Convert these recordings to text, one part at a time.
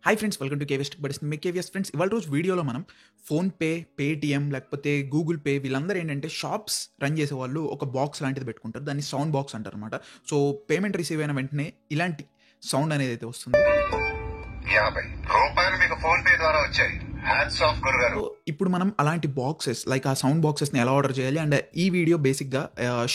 Hi friends, welcome to KVS but me KVS friends. ఇవాళ రోజు వీడియోలో మనం ఫోన్పే, పేటిఎం లేకపోతే గూగుల్ పే వీళ్ళందరూ ఏంటంటే షాప్స్ రన్ చేసే వాళ్ళు ఒక బాక్స్ లాంటిది పెట్టుకుంటారు. దాన్ని సౌండ్ బాక్స్ అంటారు అనమాట. సో పేమెంట్ రిసీవ్ అయిన వెంటనే ఇలాంటి సౌండ్ అనేది అయితే వస్తుంది. ₹50 మీకు ఫోన్ పే ద్వారా వచ్చాయి. హ్యాండ్స్ ఆఫ్ గురుగారు. ఇప్పుడు మనం అలాంటి బాక్సెస్ లైక్ ఆ సౌండ్ బాక్సెస్ని ఎలా ఆర్డర్ చేయాలి అండ్ ఈ వీడియో బేసిక్గా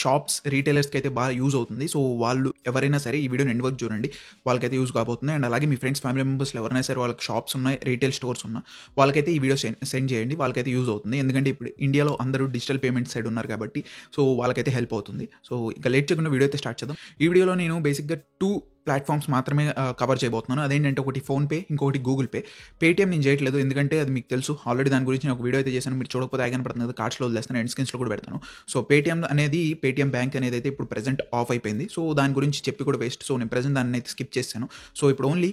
షాప్స్ రీటైలర్స్కి అయితే బాగా యూజ్ అవుతుంది. సో వాళ్ళు ఎవరైనా సరే ఈ వీడియోని ఎండ్ వరకు చూడండి, వాళ్ళకైతే యూజ్ కాబోతుంది. అండ్ అలాగే మీ ఫ్రెండ్స్ ఫ్యామిలీ మెంబర్స్లో ఎవరైనా సరే వాళ్ళకి షాప్స్ ఉన్నాయి, రీటైల్ స్టోర్స్ ఉన్నా వాళ్ళకైతే ఈ వీడియో సెండ్ చేయండి, వాళ్ళకైతే యూజ్ అవుతుంది. ఎందుకంటే ఇప్పుడు ఇండియాలో అందరూ డిజిటల్ పేమెంట్ సైడ్ ఉన్నారు కాబట్టి సో వాళ్ళకైతే హెల్ప్ అవుతుంది. సో ఇక లేట్ చేయకుండా వీడియో అయితే స్టార్ట్ చేద్దాం. ఈ వీడియోలో నేను బేసిక్గా 2 ప్లాట్ఫామ్స్ మాత్రమే కవర్ చేయబోతున్నాను. అదేంటంటే ఒకటి ఫోన్పే, ఇంకొకటి గూగుల్ పే. పేటీఎం నేను చేయట్లేదు ఎందుకంటే అది మీకు తెలుసు, ఆల్రెడీ దాని గురించి నేను ఒక వీడియో అయితే చేశాను. మీరు చూడకపోతే ఐకాన్ పడుతుంది కదా, కార్డ్స్లో వదిలేస్తాను, ఎండ్ స్క్రీన్స్లో కూడా పెడతాను. సో పేటీఎం బ్యాంక్ అనేది అయితే ఇప్పుడు ప్రెజెంట్ ఆఫ్ అయిపోయింది. సో దాని గురించి చెప్పి కూడా వేస్ట్. సో నేను ప్రెజెంట్ దాన్ని అయితే స్కిప్ చేశాను. సో ఇప్పుడు only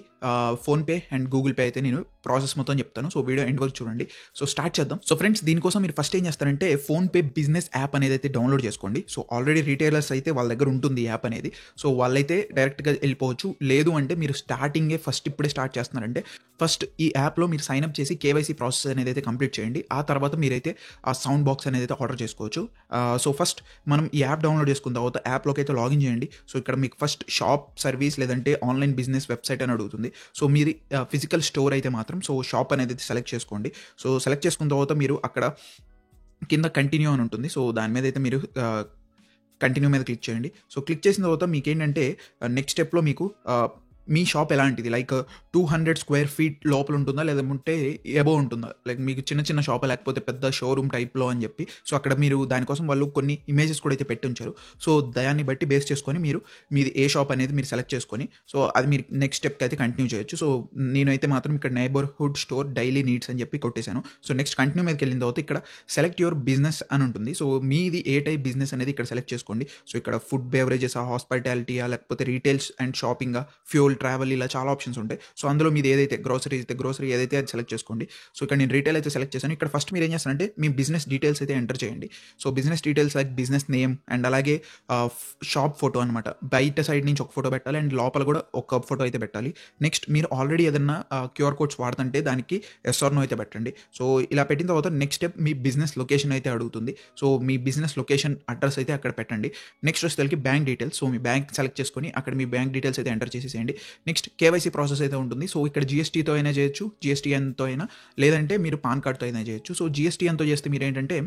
PhonePe and Google pay అయితే నేను ప్రాసెస్ మొత్తం చెప్తాను. సో వీడియో ఎండ్ వరకు చూడండి. సో స్టార్ట్ చేద్దాం. సో ఫ్రెండ్స్, దీనికోసం మీరు ఫస్ట్ ఏం చేస్తారంటే ఫోన్పే బిజినెస్ యాప్ అనేది అయితే డౌన్లోడ్ చేసుకోండి. సో ఆల్రెడీ రీటైలర్స్ అయితే వాళ్ళ దగ్గర ఉంటుంది ఈ యాప్ అనేది. సో వాళ్ళైతే డైరెక్ట్గా వెళ్ళిపోవచ్చు. లేదు అంటే మీరు స్టార్టింగే ఇప్పుడే స్టార్ట్ చేస్తున్నారంటే ఫస్ట్ ఈ యాప్లో మీరు సైన్అప్ చేసి కేవైసీ ప్రాసెస్ అనేది అయితే కంప్లీట్ చేయండి. ఆ తర్వాత మీరైతే ఆ సౌండ్ బాక్స్ అనేది అయితే ఆర్డర్ చేసుకోవచ్చు. సో ఫస్ట్ మనం ఈ యాప్ డౌన్లోడ్ చేసుకున్న తర్వాత యాప్లోకి అయితే లాగిన్ చేయండి. సో ఇక్కడ మీకు ఫస్ట్ షాప్ సర్వీస్ లేదంటే ఆన్లైన్ బిజినెస్ వెబ్సైట్ అని అడుగుతుంది. సో మీరు ఫిజికల్ స్టోర్ అయితే మాత్రం సో షాప్ అనేది అయితే సెలెక్ట్ చేసుకోండి. సో సెలెక్ట్ చేసుకున్న తర్వాత మీరు అక్కడ కింద కంటిన్యూ అని ఉంటుంది. సో దాని మీద అయితే మీరు కంటిన్యూ మీద క్లిక్ చేయండి. సో క్లిక్ చేసిన తర్వాత మీకు ఏంటంటే నెక్స్ట్ స్టెప్లో మీకు మీ షాప్ ఎలాంటిది, లైక్ 200 స్క్వేర్ ఫీట్ లోపల ఉంటుందా లేదంటే ఎబోవ్ ఉంటుందా, లైక్ మీకు చిన్న చిన్న షాప్ లేకపోతే పెద్ద షోరూమ్ టైప్లో అని చెప్పి. సో అక్కడ మీరు దానికోసం వాళ్ళు కొన్ని ఇమేజెస్ కూడా అయితే పెట్టి ఉంచారు. సో దాన్ని బట్టి బేస్ చేసుకొని మీది ఏ షాప్ అనేది మీరు సెలెక్ట్ చేసుకొని సో అది మీరు నెక్స్ట్ స్టెప్కి అయితే కంటిన్యూ చేయొచ్చు. సో నేనైతే మాత్రం ఇక్కడ నైబర్హుడ్ స్టోర్ డైలీ నీడ్స్ అని చెప్పి కొట్టేశాను. సో నెక్స్ట్ కంటిన్యూ మీదకి వెళ్ళిన తర్వాత ఇక్కడ సెలెక్ట్ యువర్ బిజినెస్ అని ఉంటుంది. సో మీది ఏ టైప్ బిజినెస్ అనేది ఇక్కడ సెలెక్ట్ చేసుకోండి. సో ఇక్కడ ఫుడ్ బెవరేజెస్, హాస్పిటాలిటీయా లేకపోతే retails and shopping, fuel, travel, ఇలా చాలా ఆప్షన్స్ ఉంటాయి. సో అందులో మీది ఏదైతే గ్రోసరీ ఏదైతే అది సెలెక్ట్ చేసుకోండి. సో ఇక్కడ నేను రీటైల్ అయితే సెలెక్ట్ చేశాను. ఇక్కడ ఫస్ట్ మీరు ఏం చేస్తారంటే మీ బిజినెస్ డీటెయిల్స్ అయితే ఎంటర్ చేయండి. So business details like business name and అలాగే షాప్ ఫోటో అనమాట. బయట సైడ్ నుంచి ఒక ఫోటో పెట్టాలి అండ్ లోపల కూడా ఒక ఫోటో అయితే పెట్టాలి. నెక్స్ట్ మీరు ఆల్రెడీ ఏదన్నా క్యూఆర్ కోడ్స్ వాడుతుంటే దానికి ఎస్ ఆర్ నో అయితే పెట్టండి. సో ఇలా పెట్టిన తర్వాత నెక్స్ట్ స్టెప్ మీ బిజినెస్ లొకేషన్ అయితే అడుగుతుంది. సో మీ బిజినెస్ లొకేషన్ అడ్రస్ అయితే అక్కడ పెట్టండి. నెక్స్ట్ వచ్చేసరికి బ్యాంక్ డీటెయిల్స్. సో మీ బ్యాంక్ సెలెక్ట్ చేసుకొని అక్కడ మీ బ్యాంక్ డీటెయిల్స్ అయితే ఎంటర్ చేసేసేయండి. నెక్స్ట్ కేవైసీ ప్రాసెస్ అయితే ఉంటుంది. సో ఇక్కడ జిఎస్టీతో అయినా చేయొచ్చు, జిఎస్టీఎన్తో అయినా, లేదంటే మీరు పాన్ కార్డ్తో అయినా చేయొచ్చు. సో జిఎస్టీఎన్తో చేస్తే మీరు ఏంటంటే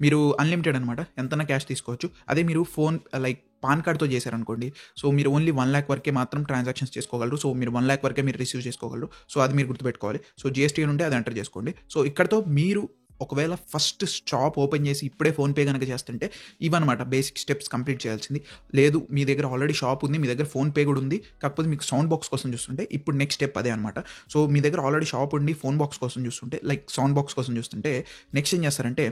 మీరు అన్లిమిటెడ్ అనమాట, ఎంతైనా క్యాష్ తీసుకోవచ్చు. అదే మీరు ఫోన్ లైక్ పాన్ కార్డ్తో చేశారనుకోండి, సో మీరు ఓన్లీ 1 lakh వరకే మాత్రం ట్రాన్సాక్షన్స్ చేసుకోగలరు. సో మీరు 1 lakh వరకే మీరు రిసీవ్ చేసుకోగలరు. సో అది మీరు గుర్తుపెట్టుకోవాలి. సో జిఎస్టీఎన్ ఉంటే అది ఎంటర్ చేసుకోండి. సో ఇక్కడతో మీరు ఒకవేళ ఫస్ట్ షాప్ ఓపెన్ చేసి ఇప్పుడే ఫోన్పే కనుక చేస్తుంటే ఇవన్నమాట బేసిక్ స్టెప్స్ కంప్లీట్ చేయాల్సింది. లేదు మీ దగ్గర ఆల్రెడీ షాప్ ఉంది, మీ దగ్గర ఫోన్పే కూడా ఉంది, కాకపోతే మీకు సౌండ్ బాక్స్ కోసం చూస్తుంటే ఇప్పుడు నెక్స్ట్ స్టెప్ అదే అనమాట. సో మీ దగ్గర ఆల్రెడీ షాప్ ఉండి ఫోన్ బాక్స్ కోసం చూస్తుంటే లైక్ సౌండ్ బాక్స్ కోసం చూస్తుంటే నెక్స్ట్ ఏం చేస్తారంటే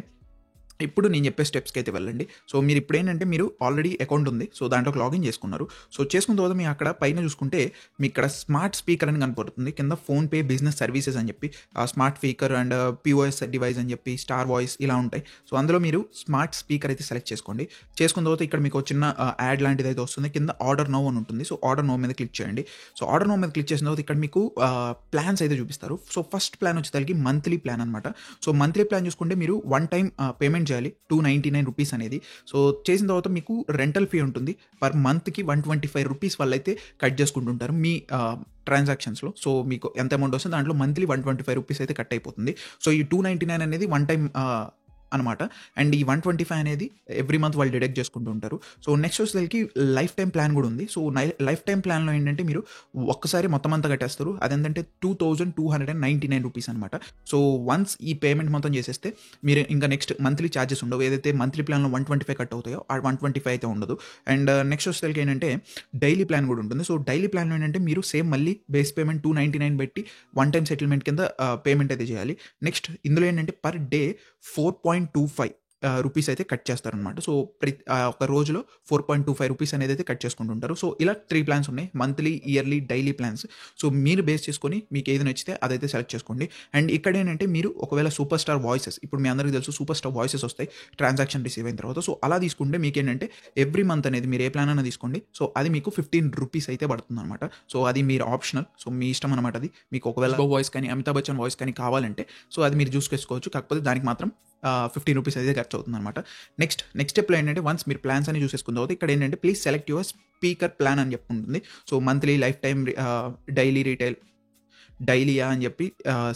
ఇప్పుడు నేను చెప్పే స్టెప్స్కి అయితే వెళ్ళండి. సో మీరు ఇప్పుడు ఏంటంటే మీరు ఆల్రెడీ అకౌంట్ ఉంది, సో దాంట్లోకి లాగిన్ చేసుకున్నారు. సో చేసుకున్న తర్వాత మీ అక్కడ పైన చూసుకుంటే మీ ఇక్కడ స్మార్ట్ స్పీకర్ అని కనపడుతుంది, కింద ఫోన్పే బిజినెస్ సర్వీసెస్ అని చెప్పి smart speaker and POS device అని చెప్పి స్టార్ వాయిస్ ఇలా ఉంటాయి. సో అందులో మీరు స్మార్ట్ స్పీకర్ అయితే సెలెక్ట్ చేసుకోండి. చేసుకున్న తర్వాత ఇక్కడ మీకు చిన్న యాడ్ లాంటిది అయితే వస్తుంది, కింద ఆర్డర్ నౌ అని ఉంటుంది. సో ఆర్డర్ నౌ మీద క్లిక్ చేయండి. సో ఆర్డర్ నౌ మీద క్లిక్ చేసిన తర్వాత ఇక్కడ మీకు ప్లాన్స్ అయితే చూపిస్తారు. సో ఫస్ట్ ప్లాన్ వచ్చేసరికి మంత్లీ ప్లాన్ అనమాట. సో మంత్లీ ప్లాన్ చూసుకుంటే మీరు 1 time పేమెంట్ చేయాలి, ₹299 అనేది. సో చేసిన తర్వాత మీకు రెంటల్ ఫీ ఉంటుంది. పర్ మంత్కి ₹125 వాళ్ళైతే కట్ చేసుకుంటుంటారు మీ ట్రాన్సాక్షన్స్లో. సో మీకు ఎంత అమౌంట్ వస్తుంది దాంట్లో మంత్లీ ₹125 అయితే కట్ అయిపోతుంది. సో ఈ 299 అనేది 1 time అనమాట. అండ్ ఈ 125 అనేది ఎవ్రీ మంత్ వాళ్ళు డిడక్ట్ చేసుకుంటూ ఉంటారు. సో నెక్స్ట్ వచ్చేసరికి లైఫ్ టైం ప్లాన్ కూడా ఉంది. సో లైఫ్ టైం ప్లాన్లో ఏంటంటే మీరు ఒక్కసారి మొత్తం అంతా కట్టేస్తారు. అదేంటంటే ₹2299 అనమాట. సో వన్స్ ఈ పేమెంట్ మొత్తం చేసేస్తే మీరు ఇంకా నెక్స్ట్ మంత్లీ ఛార్జెస్ ఉండవు. ఏదైతే మంత్లీ ప్లాన్లో 125 కట్ అవుతాయో ఆ 125 అయితే ఉండదు. అండ్ నెక్స్ట్ వచ్చేసరికి ఏంటంటే డైలీ ప్లాన్ కూడా ఉంటుంది. సో డైలీ ప్లాన్లో ఏంటంటే మీరు సేమ్ మళ్ళీ బేస్ పేమెంట్ 299 పెట్టి 1 time సెటిల్మెంట్ కింద పేమెంట్ అయితే చేయాలి. నెక్స్ట్ ఇందులో ఏంటంటే పర్ డే 4.25 రూపీస్ అయితే కట్ చేస్తారనమాట. సో ఒక రోజులో 4.25 రూపీస్ అనేది అయితే కట్ చేసుకుంటుంటారు. సో ఇలా 3 ప్లాన్స్ ఉన్నాయి. Monthly, yearly, daily plans. So మీరు బేస్ చేసుకొని మీకు ఏది నచ్చితే అదైతే సెలెక్ట్ చేసుకోండి. అండ్ ఇక్కడ ఏంటంటే మీరు ఒకవేళ సూపర్ స్టార్ వాయిసెస్, ఇప్పుడు మీ అందరికీ తెలుసు సూపర్ స్టార్ వాయిసెస్ వస్తాయి ట్రాన్సాక్షన్ రిసీవ్ అయిన తర్వాత. సో అలా తీసుకుంటే మీకు ఏంటంటే ఎవ్రీ మంత్ అనేది మీరు ఏ ప్లాన్ అయినా తీసుకోండి. సో అది మీకు 15 రూపీస్ అయితే పడుతుంది అనమాట. సో అది మీరు ఆప్షనల్. సో మీ ఇష్టం అనమాట. అది మీకు ఒకవేళ వాయిస్ కానీ అమితాబ్ బచ్చన్ వాయిస్ కానీ కావాలంటే సో అది మీరు చూస్ చేసుకోవచ్చు. కాకపోతే దానికి మాత్రం 15 రూపీస్ అయితే ఖర్చు అవుతుంది అనమాట. నెక్స్ట్ స్టెప్లో ఏంటంటే వన్స్ మీరు ప్లాన్స్ అని చూసేసుకున్న తర్వాత ఇక్కడ ఏంటంటే please select your speaker plan అని చెప్పి ఉంటుంది. So monthly, lifetime, daily, retail, డైలీయా అని చెప్పి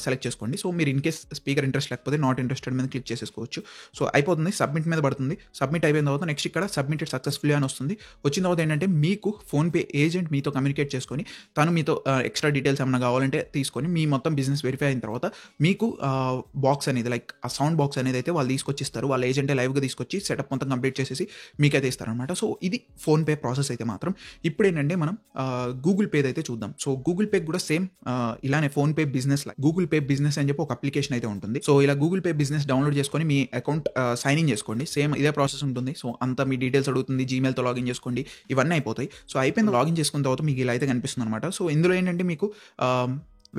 సెలెక్ట్ చేసుకోండి. సో మీరు ఇన్ కేస్ స్పీకర్ ఇంట్రెస్ట్ లేకపోతే నాట్ ఇంట్రెస్టెడ్ మీద క్లిక్ చేసేసుకోవచ్చు. సో అయిపోతుంది, సబ్మిట్ మీద పడుతుంది. సబ్మిట్ అయిపోయిన తర్వాత నెక్స్ట్ ఇక్కడ సబ్మిటెడ్ సక్సెస్ఫుల్లీ అని వస్తుంది. వచ్చిన తర్వాత ఏంటంటే మీకు ఫోన్పే ఏజెంట్ మీతో కమ్యూనికేట్ చేసుకొని తను మీతో ఎక్స్ట్రా డీటెయిల్స్ ఏమైనా కావాలంటే తీసుకొని మీ మొత్తం బిజినెస్ వెరిఫై అయిన తర్వాత మీకు బాక్స్ అనేది లైక్ ఆ సౌండ్ బాక్స్ అనేది అయితే వాళ్ళు తీసుకొచ్చిస్తారు. వాళ్ళ ఏజెంటే లైవ్గా తీసుకొచ్చి సెటప్ మొత్తం కంప్లీట్ చేసేసి మీకైతే ఇస్తారనమాట. సో ఇది ఫోన్పే ప్రాసెస్ అయితే మాత్రం. ఇప్పుడు ఏంటంటే మనం గూగుల్ పే అయితే చూద్దాం. సో గూగుల్ పే కూడా సేమ్ ఇలానే PhonePe business Google pay business అని చెప్పి ఒక అప్లికేషన్ అయితే ఉంటుంది. సో ఇలా గూగుల్ పే బిజినెస్ డౌన్లోడ్ చేసుకొని మీ అకౌంట్ సైన్ ఇన్ చేసుకోండి. సేమ్ ఇదే ప్రాసెస్ ఉంటుంది. సో అంతా మీ డీటెయిల్స్ అడుగుతుంది, జీమెయిల్తో లాగిన్ చేసుకోండి, ఇవన్నీ అయిపోతాయి. సో అయిపోయిన లాగిన్ చేసుకున్న తర్వాత మీకు ఇలా అయితే కనిపిస్తుంది అనమాట. సో ఇందులో ఏంటంటే మీకు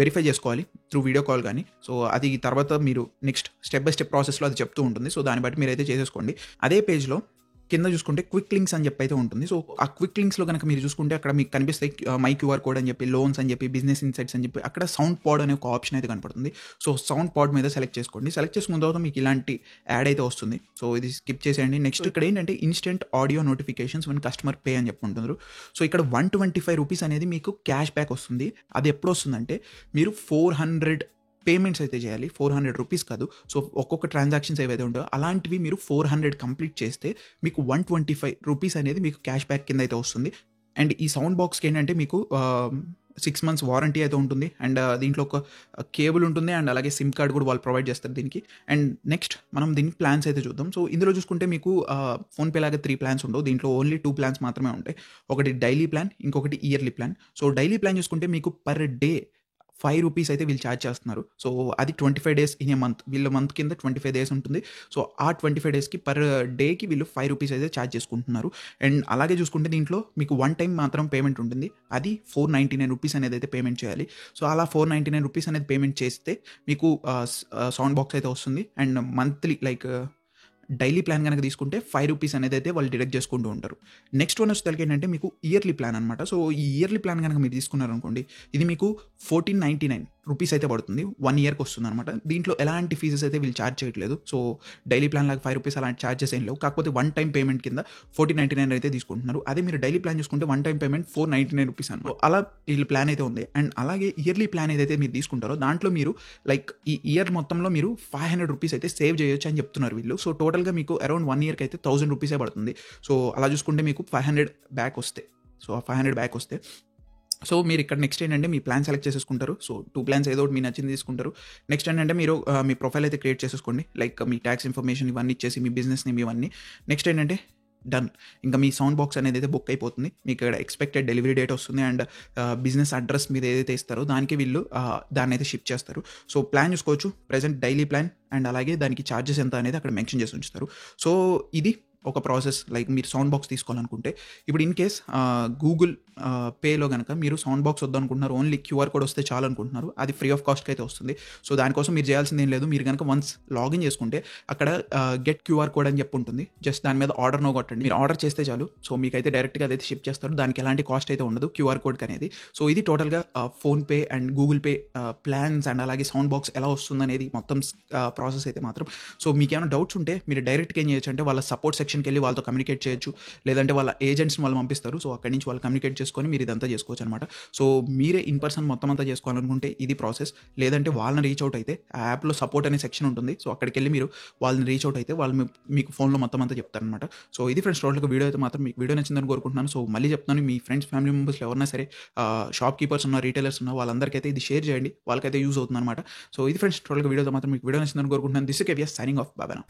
వెరిఫై చేసుకోవాలి త్రూ వీడియో కాల్ కానీ. సో అది తర్వాత మీరు నెక్స్ట్ స్టెప్ బై స్టెప్ ప్రాసెస్లో అది చెప్తూ ఉంటుంది. సో దాన్ని బట్టి మీరు అయితే చేసేసుకోండి. అదే పేజ్లో కింద చూసుకుంటే క్విక్ లింక్స్ అని చెప్పి అయితే ఉంటుంది. సో ఆ క్విక్ లింక్స్లో కనుక మీరు చూసుకుంటే అక్కడ మీకు కనిపిస్తాయి మై క్యూఆర్ కోడ్ అని చెప్పి, లోన్స్ అని చెప్పి, బిజినెస్ ఇన్సైట్స్ అని చెప్పి, అక్కడ సౌండ్ పాడ్ అనే ఒక ఆప్షన్ అయితే కనపడుతుంది. సో సౌండ్ పాడ్ మీద సెలెక్ట్ చేసుకోండి. సెలెక్ట్ చేసుకున్న తర్వాత మీకు ఇలాంటి యాడ్ అయితే వస్తుంది. సో ఇది స్కిప్ చేసేయండి. నెక్స్ట్ ఇక్కడ ఏంటంటే instant audio notifications one customer pay అని చెప్పి ఉంటున్నారు. సో ఇక్కడ 125 రూపీస్ అనేది మీకు క్యాష్ బ్యాక్ వస్తుంది. అది ఎప్పుడు వస్తుందంటే మీరు 400 పేమెంట్స్ అయితే చేయాలి. 400 రూపీస్ కాదు. సో ఒక్కొక్క ట్రాన్సాక్షన్స్ ఏవైతే ఉంటాయో అలాంటివి మీరు 400 కంప్లీట్ చేస్తే మీకు 125 రూపీస్ అనేది మీకు క్యాష్ బ్యాక్ కింద అయితే వస్తుంది. అండ్ ఈ సౌండ్ బాక్స్కి ఏంటంటే మీకు 6 months వారంటీ అయితే ఉంటుంది. అండ్ దీంట్లో ఒక కేబుల్ ఉంటుంది అండ్ అలాగే సిమ్ కార్డ్ కూడా వాళ్ళు ప్రొవైడ్ చేస్తారు దీనికి. అండ్ నెక్స్ట్ మనం దీనికి ప్లాన్స్ అయితే చూద్దాం. సో ఇందులో చూసుకుంటే మీకు ఫోన్పే లాగా 3 ప్లాన్స్ ఉండవు. దీంట్లో ఓన్లీ 2 ప్లాన్స్ మాత్రమే ఉంటాయి. ఒకటి డైలీ ప్లాన్, ఇంకొకటి yearly plan. So daily plan చూసుకుంటే మీకు పర్ డే 5 రూపీస్ అయితే వీళ్ళు ఛార్జ్ చేస్తున్నారు. సో అది 25 days ఇన్ ఏ మంత్. వీళ్ళ మంత్ కింద 25 days ఉంటుంది. సో ఆ 25 daysకి పర్ డేకి వీళ్ళు 5 రూపీస్ అయితే ఛార్జ్ చేసుకుంటున్నారు. అండ్ అలాగే చూసుకుంటే దీంట్లో మీకు 1 time మాత్రం పేమెంట్ ఉంటుంది. అది 499 రూపీస్ అనేది అయితే పేమెంట్ చేయాలి. సో అలా 499 రూపీస్ అనేది పేమెంట్ చేస్తే మీకు సౌండ్ బాక్స్ అయితే వస్తుంది. And monthly like daily plan కనుక తీసుకుంటే 5 రూపీస్ అనేది అయితే వాళ్ళు డిడక్ట్ చేసుకుంటూ ఉంటారు. నెక్స్ట్ వన్ వచ్చేసరికి ఏంటంటే మీకు ఇయర్లీ ప్లాన్ అనమాట. సో ఈ ఇయర్లీ ప్లాన్ కనుక మీరు తీసుకున్నారనుకోండి ఇది మీకు 1499 రూపీస్ అయితే పడుతుంది. 1 yearకి వస్తుంది అనమాట. దీంట్లో ఎలాంటి ఫీజెస్ అయితే వీళ్ళు ఛార్జ్ చేయట్లేదు. సో డైలీ ప్లాన్ లాగా 5 రూపీస్ అలాంటి ఛార్జెస్ ఏం లేవు. కాకపోతే 1 time పేమెంట్ కింద 1499 అయితే తీసుకుంటున్నారు. అదే మీరు డైలీ ప్లాన్ చూసుకుంటే 1 time పేమెంట్ 499 రూపీస్ అనమాట. అలా వీళ్ళు ప్లాన్ అయితే ఉంది. అండ్ అలాగే ఇయర్లీ ప్లాన్ ఏదైతే మీరు తీసుకుంటారో దాంట్లో మీరు లైక్ ఈ ఇయర్ మొత్తంలో మీరు 500 రూపీస్ అయితే సేవ్ చేయొచ్చు అని చెప్తున్నారు వీళ్ళు. సో టోటల్గా మీకు అరౌండ్ 1 yearకి అయితే 1000 రూపీసే పడుతుంది. సో అలా చూసుకుంటే మీకు 500 బ్యాక్ వస్తాయి. సో ఆ 500 బ్యాక్ వస్తే సో మీరు ఇక్కడ నెక్స్ట్ ఏంటంటే మీ ప్లాన్ సెలెక్ట్ చేసేసుకుంటారు. సో 2 plans ఏదో ఒకటి మీ నచ్చింది తీసుకుంటారు. నెక్స్ట్ ఏంటంటే మీరు మీ ప్రొఫైల్ అయితే క్రియేట్ చేసేసుకోండి. లైక్ మీ ట్యాక్స్ ఇన్ఫర్మేషన్ ఇవన్నీ ఇచ్చేసి మీ బిజినెస్ నేమ్ ఇవన్నీ. నెక్స్ట్ ఏంటంటే డన్. ఇంకా మీ సౌండ్ బాక్స్ అనేది అయితే బుక్ అయిపోతుంది. మీకు ఇక్కడ ఎక్స్పెక్టెడ్ డెలివరీ డేట్ వస్తుంది. అండ్ బిజినెస్ అడ్రస్ మీరు ఏదైతే ఇస్తారో దానికి వీళ్ళు దాన్ని అయితే షిప్ చేస్తారు. సో ప్లాన్ చూసుకోవచ్చు, ప్రెజెంట్ డైలీ ప్లాన్ అండ్ అలాగే దానికి ఛార్జెస్ ఎంత అనేది అక్కడ మెన్షన్ చేసి ఉంచుతారు. సో ఇది ఒక ప్రాసెస్. లైక్ మీరు సౌండ్ బాక్స్ తీసుకోవాలనుకుంటే ఇప్పుడు ఇన్ కేస్ గూగుల్ పేలో కనుక మీరు సౌండ్ బాక్స్ వద్దనుకుంటున్నారు, ఓన్లీ క్యూఆర్ కోడ్ వస్తే చాలు అనుకుంటున్నారు, అది ఫ్రీ ఆఫ్ కాస్ట్కి అయితే వస్తుంది. సో దానికోసం మీరు చేయాల్సింది ఏం లేదు. మీరు కనుక వన్స్ లాగిన్ చేసుకుంటే అక్కడ గెట్ క్యూఆర్ కోడ్ అని చెప్పి ఉంటుంది. జస్ట్ దాని మీద ఆర్డర్ నో కొట్టండి. మీరు ఆర్డర్ చేస్తే చాలు. సో మీకైతే డైరెక్ట్గా అదైతే షిప్ చేస్తారు. దానికి ఎలాంటి కాస్ట్ అయితే ఉండదు క్యూఆర్ కోడ్కి అనేది. సో ఇది టోటల్గా PhonePe and Google pay plans and అలాగే సౌండ్ బాక్స్ ఎలా వస్తుంది అనేది మొత్తం ప్రాసెస్ అయితే మాత్రం. సో మీకు ఏమైనా డౌట్స్ ఉంటే మీరు డైరెక్ట్గా ఏం చేయొచ్చు అంటే వాళ్ళ సపోర్ట్ సెక్షన్కి వెళ్ళి వాళ్ళతో కమ్యూనికేట్ చేయొచ్చు. లేదంటే వాళ్ళ ఏజెంట్స్ని వాళ్ళు పంపిస్తారు. సో అక్కడి నుంచి వాళ్ళు కమ్యూనికేట్ చేసుకొని మీరు ఇదంతా చేసుకోవచ్చు అనమాట. సో మీరే ఇన్ పర్సన్ మొత్తం అంతా చేసుకోవాలనుకుంటే ఇది ప్రాసెస్. లేదంటే వాళ్ళని రీచ్ అవుట్ అయితే ఆ యాప్లో సపోర్ట్ అనే సెక్షన్ ఉంటుంది. సో అక్కడికి వెళ్ళి మీరు వాళ్ళని రీచ్ అవుట్ అయితే వాళ్ళు మీకు ఫోన్లో మొత్తం అంతా చెప్తారనమాట. సో ఇది ఫ్రెండ్స్ టోటల్గా వీడియో అయితే మాత్రం మీకు వీడియో నచ్చిందని కోరుకుంటున్నాను. సో మళ్ళీ చెప్తున్నాను, మీ ఫ్రెండ్స్ ఫ్యామిలీ మెంబర్స్లో ఎవరైనా సరే షాప్ కీపర్స్ ఉన్న రీటైలర్స్ ఉన్న వాళ్ళందరికీ అయితే ఇది షేర్ చేయండి. వాళ్ళకైతే యూజ్ అవుతుంది అనమాట. సో ఇది ఫ్రెండ్స్ టోటల్గా వీడియోతో మాత్రం మీకు వీడియో నచ్చిందని కోరుకుంటున్నాను. దిస్ కేవియస్ సైనింగ్ ఆఫ్. బాయ్.